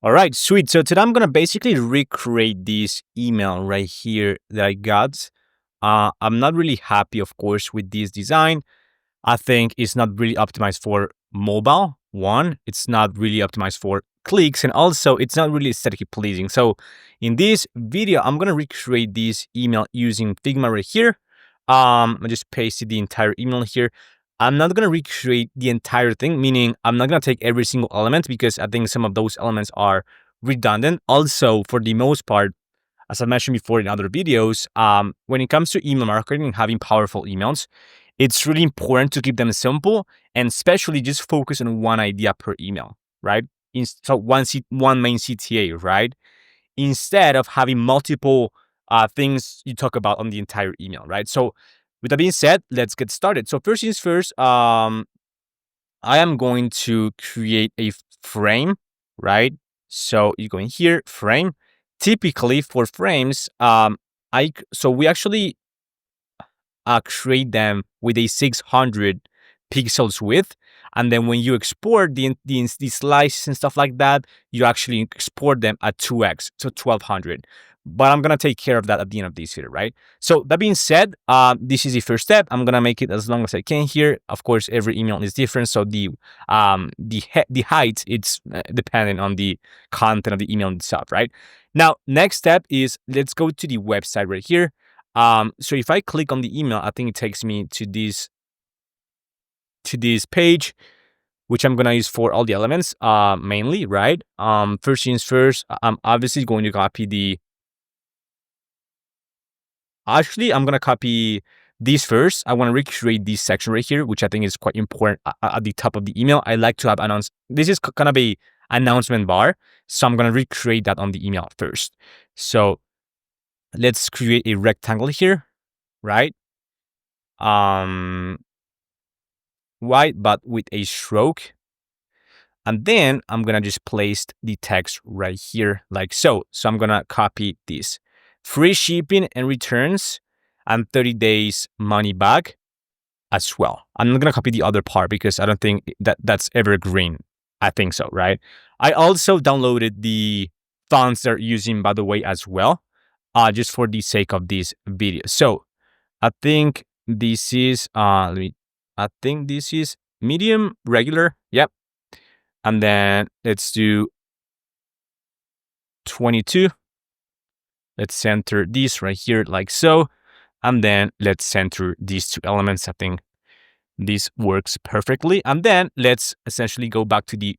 All right, sweet. So today I'm gonna basically recreate this email right here that I got. I'm not really happy, of course, with this design. I think it's not really optimized for mobile. One, it's not really optimized for clicks, and also it's not really aesthetically pleasing. So in this video, I'm gonna recreate this email using Figma right here. I just pasted the entire email here. I'm not gonna recreate the entire thing, meaning I'm not gonna take every single element because I think some of those elements are redundant. Also, for the most part, as I mentioned before in other videos, when it comes to email marketing and having powerful emails, it's really important to keep them simple and especially just focus on one idea per email, right? So one main CTA, right? Instead of having multiple things you talk about on the entire email, right? So with that being said, let's get started. So first things first, I am going to create a frame, right? So you go in here, frame. Typically for frames, we actually create them with a 600 pixels width. And then when you export the slices and stuff like that, you actually export them at 2x, so 1200. But I'm gonna take care of that at the end of this video, right? So that being said, this is the first step. I'm gonna make it as long as I can here. Of course, every email is different, so the height it's dependent on the content of the email itself, right? Now, next step is let's go to the website right here. So if I click on the email, I think it takes me to this page, which I'm gonna use for all the elements, mainly, right? First things first, I'm obviously going to copy the. Actually, I'm gonna copy this first. I want to recreate this section right here, which I think is quite important at the top of the email. I like to have announce. This is kind of a announcement bar, so I'm gonna recreate that on the email first. So let's create a rectangle here, right? White, but with a stroke. And then I'm going to just place the text right here like so. So I'm going to copy this. Free shipping and returns and 30 days money back as well. I'm not going to copy the other part because I don't think that's evergreen. I think so, right? I also downloaded the fonts they're using, by the way, as well, just for the sake of this video. So I think this is, I think this is medium, regular. Yep. And then let's do 22. Let's center this right here like so. And then let's center these two elements. I think this works perfectly. And then let's essentially go back to the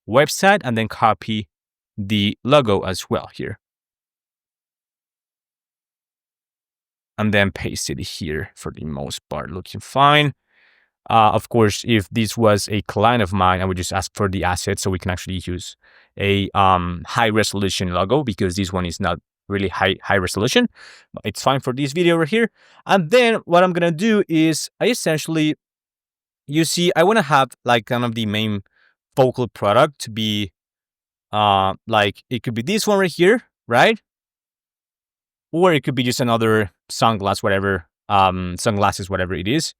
website and then copy the logo as well here. And then paste it here for the most part, looking fine. Of course, if this was a client of mine, I would just ask for the asset so we can actually use a high resolution logo because this one is not really high resolution. But it's fine for this video right here. And then what I'm gonna do is I essentially, you see, I want to have like kind of the main focal product to be like it could be this one right here, right? Or it could be just another sunglasses, whatever it is.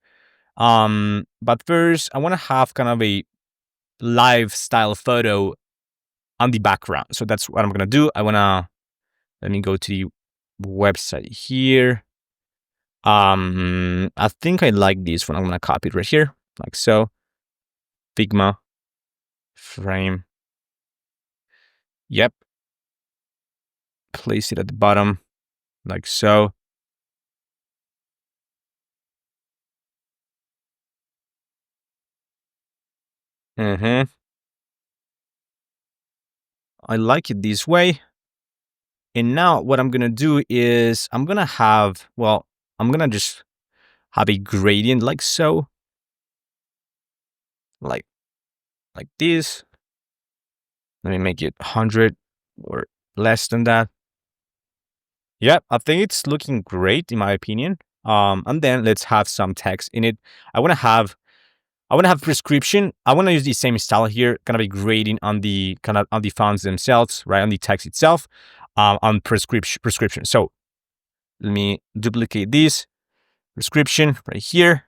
But first, I want to have kind of a lifestyle photo on the background. So that's what I'm gonna do. Let me go to the website here. I think I like this one. I'm gonna copy it right here, like so. Figma frame. Yep. Place it at the bottom, like so. I like it this way. And now what I'm gonna do is I'm gonna just have a gradient like so, like this. Let me make it 100 or less than that. Yep, I think it's looking great in my opinion. And then let's have some text in it. I want to have prescription. I want to use the same style here, kind of a grading on the fonts themselves, right, on the text itself, on prescription. So let me duplicate this prescription right here.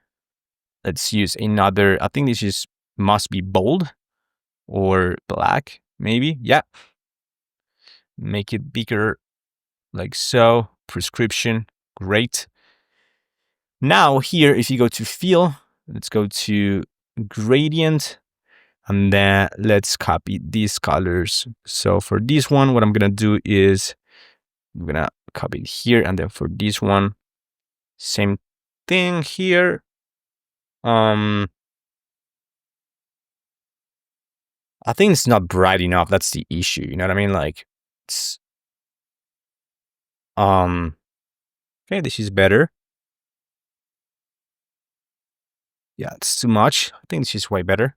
Let's use another. I think this must be bold or black, maybe. Yeah. Make it bigger like so. Prescription, great. Now here, if you go to fill, let's go to gradient, and then let's copy these colors. So for this one, what I'm gonna do is I'm gonna copy it here, and then for this one, same thing here. I think it's not bright enough. That's the issue. You know what I mean? Like, it's okay. This is better. Yeah, it's too much. I think this is way better.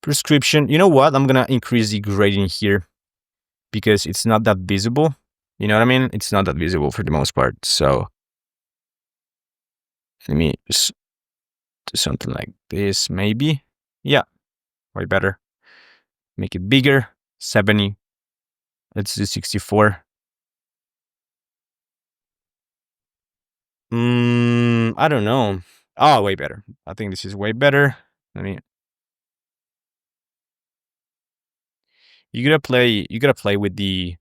Prescription. You know what? I'm gonna increase the gradient here because it's not that visible. You know what I mean? It's not that visible for the most part. So let me just do something like this, maybe. Yeah, way better. Make it bigger. 70. Let's do 64. I don't know. Oh, way better. I think this is way better. Let me. You gotta play with the.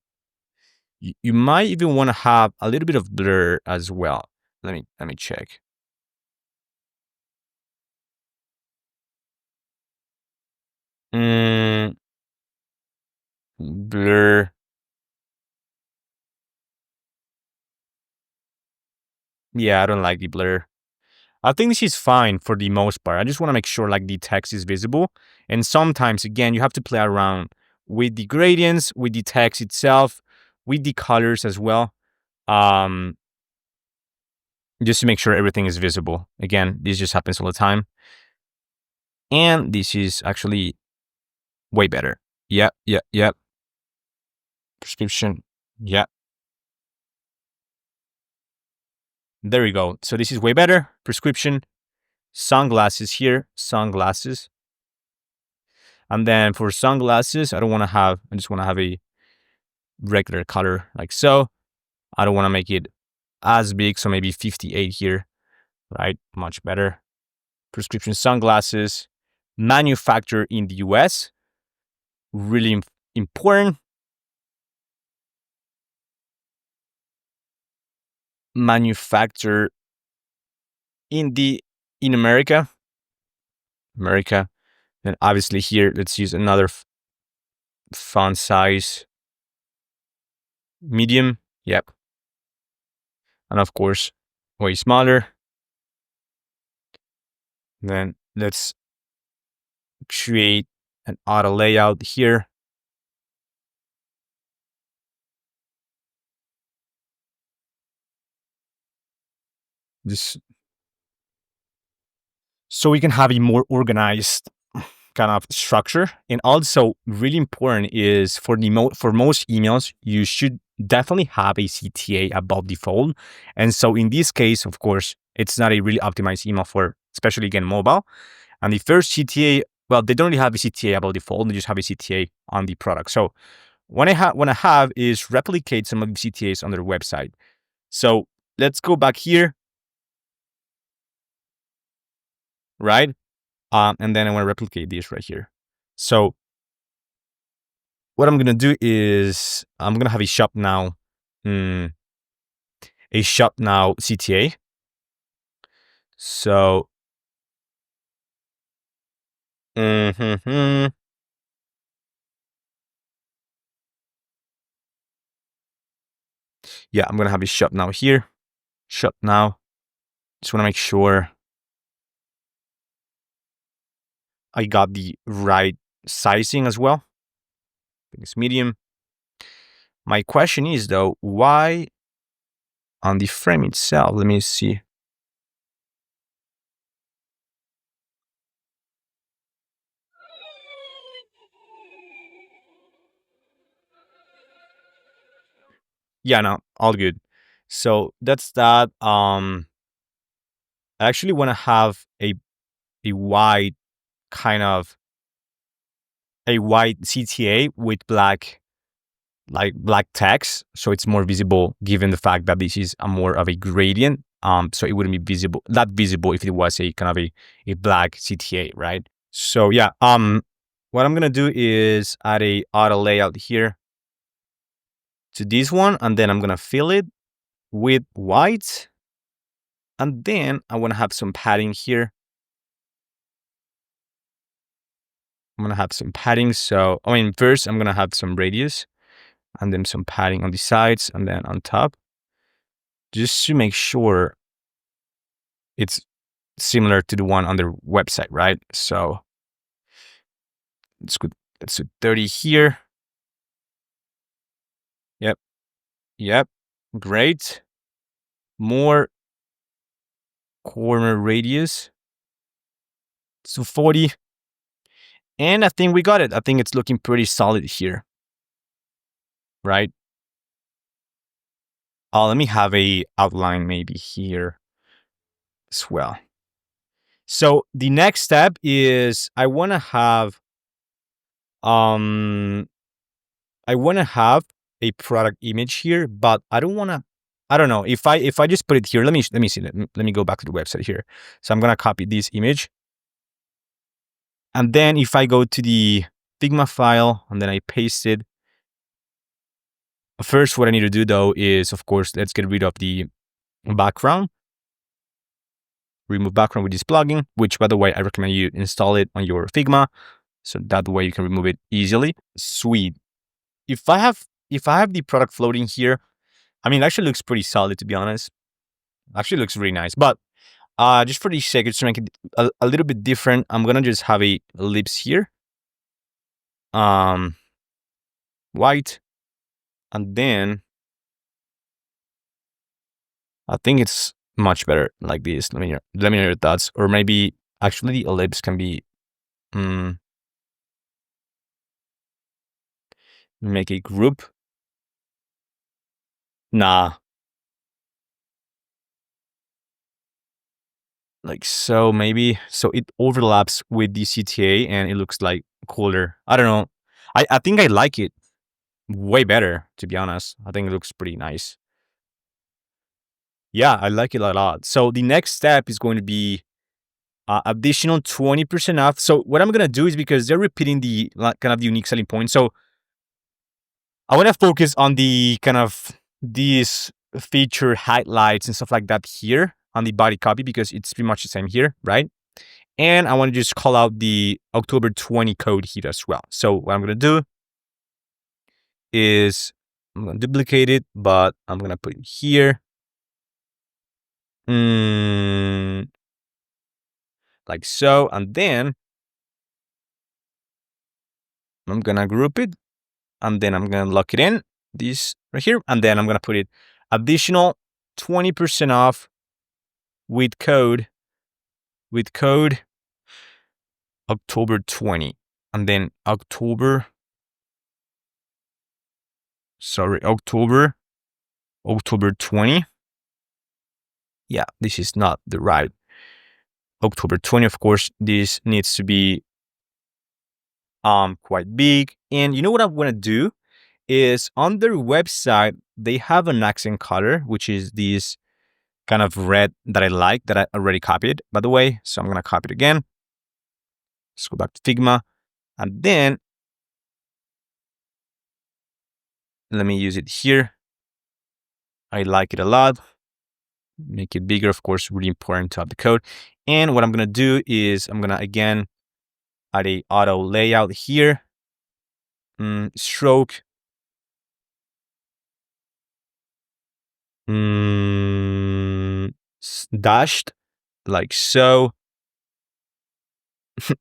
You might even want to have a little bit of blur as well. Let me check. Blur. Yeah, I don't like the blur. I think this is fine for the most part. I just want to make sure like the text is visible. And sometimes, again, you have to play around with the gradients, with the text itself, with the colors as well. Um, just to make sure everything is visible. Again, this just happens all the time. And this is actually way better. Yep, yep, yep. Prescription. Yep. There we go. So this is way better. Prescription. Sunglasses here. Sunglasses. And then for sunglasses, I just want to have a regular color like so. I don't want to make it as big. So maybe 58 here, right? Much better. Prescription sunglasses, manufactured in the US. Really important. Manufactured in America. Then obviously here, let's use another font size. Medium. Yep. And of course, way smaller. Then let's create an auto layout here. This so we can have a more organized kind of structure. And also really important is for for most emails, you should definitely have a CTA above default. And so in this case, of course, it's not a really optimized email for, especially again, mobile. And the first CTA, well, they don't really have a CTA above default. They just have a CTA on the product. So what I have is replicate some of the CTAs on their website. So let's go back here, right? And then I want to replicate this right here. So what I'm gonna do is I'm gonna have a shop now, CTA. So, yeah, I'm gonna have a shop now here. Shop now. Just want to make sure I got the right sizing as well. I think it's medium. My question is though, why on the frame itself? Let me see. Yeah, no, all good. So that's that. I actually want to have a wide kind of a white CTA with black text, so it's more visible given the fact that this is a more of a gradient. So it wouldn't be that visible if it was a kind of a black CTA, right? So yeah, what I'm gonna do is add a auto layout here. to this one, and then I'm gonna fill it with white. And then I want to have some padding here. I'm gonna have some padding. So first I'm gonna have some radius and then some padding on the sides and then on top, just to make sure it's similar to the one on the website, right? So it's good. Let's do 30 here. Yep. Yep. Great. More corner radius. So 40. And I think we got it. I think it's looking pretty solid here. Right? Let me have a outline maybe here as well. So the next step is I want to have a product image here, but I don't know if I just put it here. Let me see. Let me go back to the website here. So I'm gonna copy this image, and then if I go to the Figma file and then I paste it. First, what I need to do though is, of course, let's get rid of the background. Remove background with this plugin, which, by the way, I recommend you install it on your Figma, so that way you can remove it easily. Sweet. If I have the product floating here, it actually looks pretty solid, to be honest. Actually looks really nice. But just for the sake of to make it a little bit different, I'm gonna just have a ellipse here. White. And then I think it's much better like this. Let me know your thoughts. Or maybe actually the ellipse can be make a group. Nah. Like so, maybe. So it overlaps with the CTA and it looks like cooler. I don't know. I think I like it way better, to be honest. I think it looks pretty nice. Yeah, I like it a lot. So the next step is going to be additional 20% off. So what I'm going to do is, because they're repeating the kind of the unique selling point. So I want to focus on the kind of these feature highlights and stuff like that here on the body copy, because it's pretty much the same here, right? And I want to just call out the October 20 code here as well. So what I'm going to do is I'm going to duplicate it, but I'm going to put it here. Like so. And then I'm going to group it. And then I'm going to lock it in, this right here. And then I'm going to put it additional 20% off with code October 20. And then October 20. Yeah, this is not the right October 20. Of course, this needs to be quite big. And you know what I'm going to do is, on their website, they have an accent color, which is this kind of red that I like, that I already copied, by the way. So I'm going to copy it again. Let's go back to Figma. And then let me use it here. I like it a lot. Make it bigger, of course, really important to have the code. And what I'm going to do is I'm going to, again, add a auto layout here. Stroke. Dashed, like so.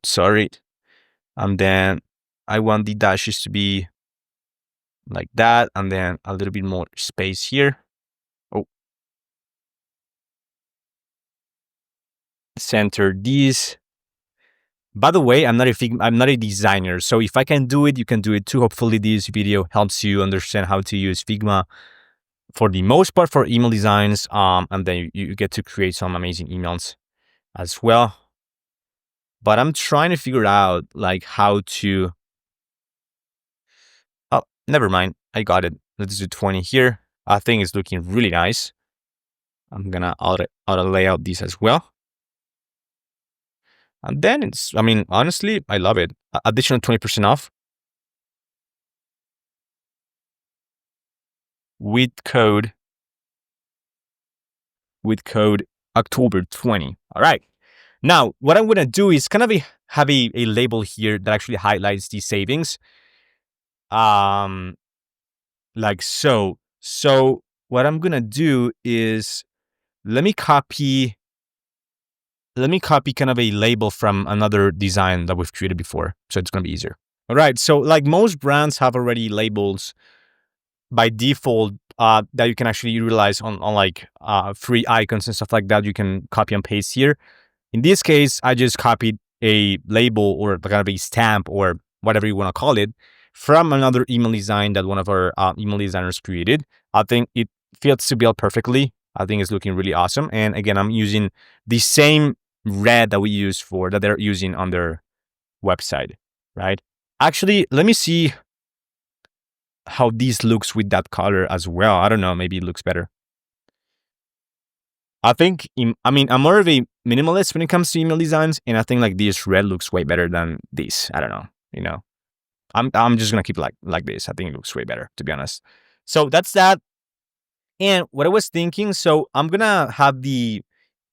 Sorry. And then I want the dashes to be like that, and then a little bit more space here. Oh. Center these. By the way, I'm not a designer, so if I can do it, you can do it too. Hopefully this video helps you understand how to use Figma for the most part for email designs, and then you get to create some amazing emails as well. But I'm trying to figure out like how to. Oh, never mind. I got it. Let's do 20 here. I think it's looking really nice. I'm gonna auto layout this as well. And then it's, honestly, I love it. Additional 20% off. with code October 20. All right. Now, what I'm going to do is kind of have a label here that actually highlights these savings. Like so. So what I'm going to do is let me copy kind of a label from another design that we've created before. So it's going to be easier. All right. So like most brands have already labels by default that you can actually utilize on like free icons and stuff like that. You can copy and paste here. In this case, I just copied a label or kind of a stamp or whatever you want to call it from another email design that one of our email designers created. I think it fits the bill perfectly. I think it's looking really awesome. And again, I'm using the same red that they're using on their website, right? Actually, let me see how this looks with that color as well. I don't know, maybe it looks better. I think, I'm more of a minimalist when it comes to email designs, and I think like this red looks way better than this. I don't know, I'm just gonna keep like this. I think it looks way better, to be honest. So that's that. And what I was thinking, so I'm gonna have the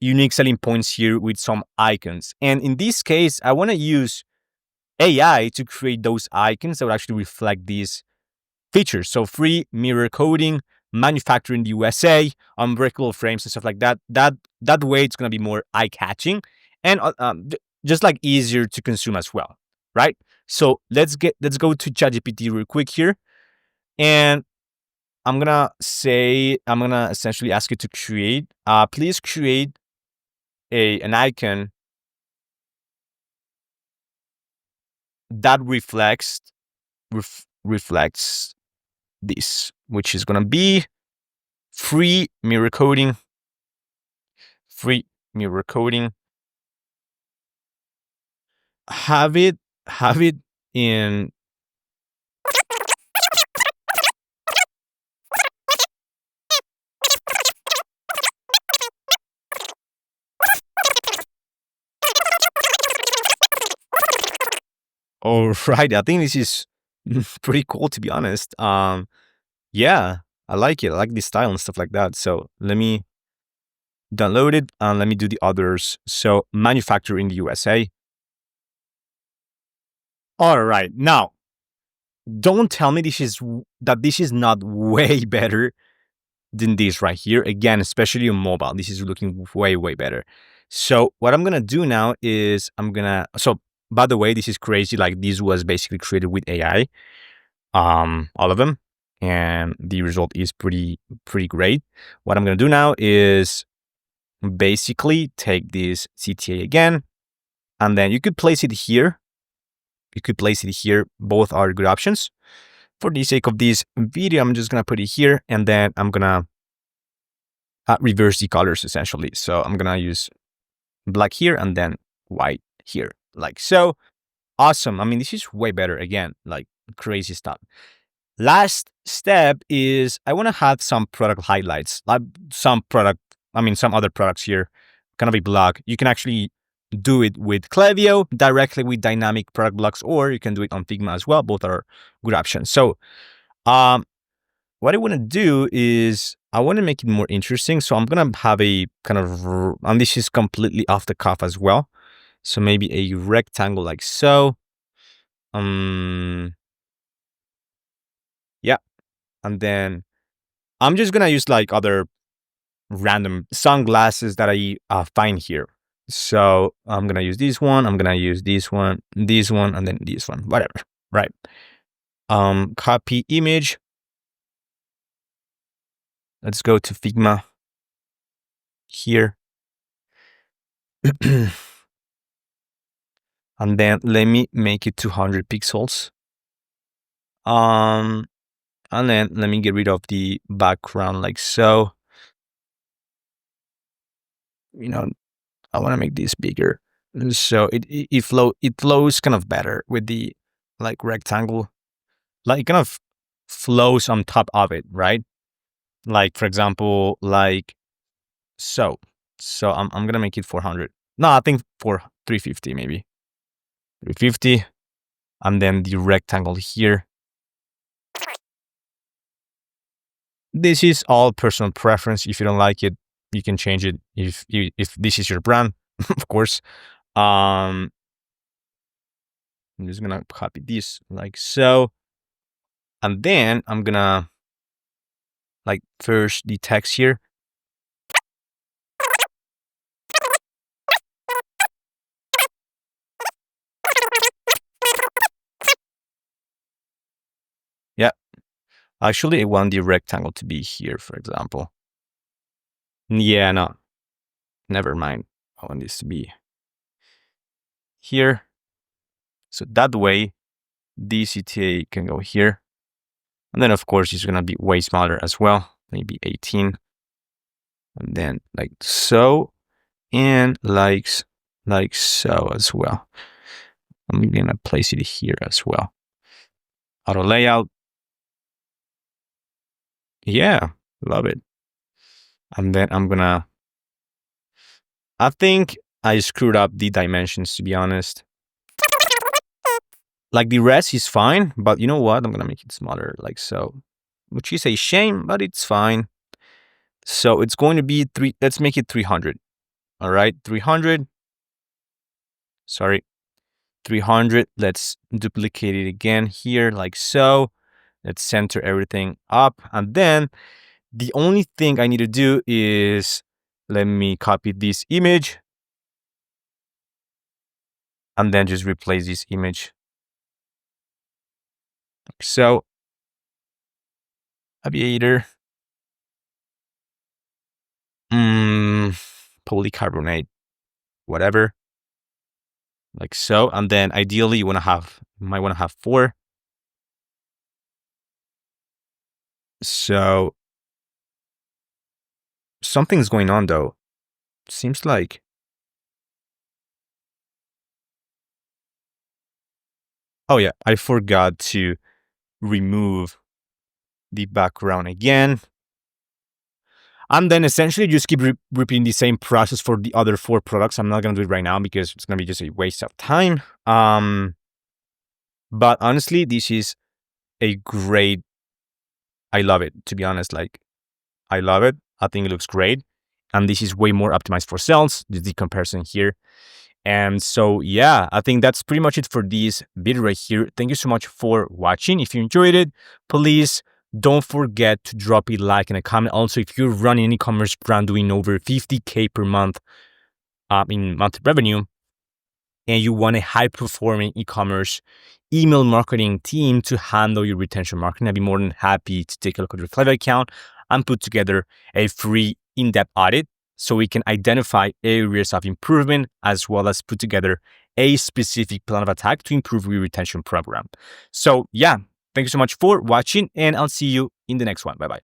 unique selling points here with some icons, and in this case, I want to use AI to create those icons that would actually reflect these features. So free mirror coding, manufactured in the USA, unbreakable frames and stuff like that. That way, it's gonna be more eye catching and just like easier to consume as well, right? So let's go to ChatGPT real quick here, and I'm gonna essentially ask it to create. Please create an icon that reflects this, which is gonna be free mirror coding. Free mirror coding. Have it in. All right, I think this is pretty cool, to be honest. Yeah, I like it. I like the style and stuff like that. So let me download it and let me do the others. So manufacturer in the USA. All right, now don't tell me this is not way better than this right here. Again, especially on mobile, this is looking way better. So what I'm gonna do now is so by the way, this is crazy. Like this was basically created with AI, all of them, and the result is pretty great. What I'm gonna do now is basically take this CTA again, and then you could place it here. Both are good options. For the sake of this video, I'm just gonna put it here, and then I'm gonna reverse the colors essentially. So I'm gonna use black here and then white here, like so. Awesome. I mean, this is way better. Again, like crazy stuff. Last step is I want to have some product highlights, like some other products here, kind of a blog. You can actually do it with Klaviyo directly with dynamic product blocks, or you can do it on Figma as well. Both are good options. So, what I want to do is I want to make it more interesting. So I'm going to have a kind of, and this is completely off the cuff as well. So maybe a rectangle like so. Yeah. And then I'm just going to use like other random sunglasses that I find here. So I'm going to use this one. I'm going to use this one, and then this one, whatever. Right. Copy image. Let's go to Figma here. And then let me make it 200 pixels. And then let me get rid of the background like so. I want to make this bigger. So it flows kind of better with the like rectangle. Like it kind of flows on top of it, right? Like for example, like so. So I'm gonna make it 400. No, I think for 350 maybe. 350. And then the rectangle here. this is all personal preference. If you don't like it, you can change it if this is your brand, of course. I'm just gonna copy this like so. And then I'm gonna like first the text here. Yeah. Actually, I want the rectangle to be here, for example. Yeah, no, never mind. I want this to be here. So that way, the CTA can go here. And then, of course, it's going to be way smaller as well, maybe 18. And then like so, and like so as well. I'm going to place it here as well. Auto layout. Yeah, love it. And then I think I screwed up the dimensions, to be honest. Like the rest is fine, but you know what? I'm going to make it smaller like so, which is a shame, but it's fine. So it's going to be let's make it 300. All right, 300. Sorry, 300. Let's duplicate it again here like so. Let's center everything up. And then the only thing I need to do is let me copy this image and then just replace this image. Like so, aviator, polycarbonate, whatever, like so. And then ideally you might want to have 4. So something's going on though. Seems like, oh yeah, I forgot to remove the background again. And then essentially just keep repeating the same process for the other 4 products. I'm not going to do it right now because it's going to be just a waste of time. But honestly, this is a great, I love it, to be honest. Like, I love it. I think it looks great. And this is way more optimized for sales, the comparison here. And so, yeah, I think that's pretty much it for this video right here. Thank you so much for watching. If you enjoyed it, please don't forget to drop a like and a comment. Also, if you're running an e-commerce brand doing over 50K per month in monthly revenue, and you want a high-performing e-commerce email marketing team to handle your retention marketing, I'd be more than happy to take a look at your Klaviyo account and put together a free in-depth audit so we can identify areas of improvement as well as put together a specific plan of attack to improve your retention program. So yeah, thank you so much for watching and I'll see you in the next one. Bye-bye.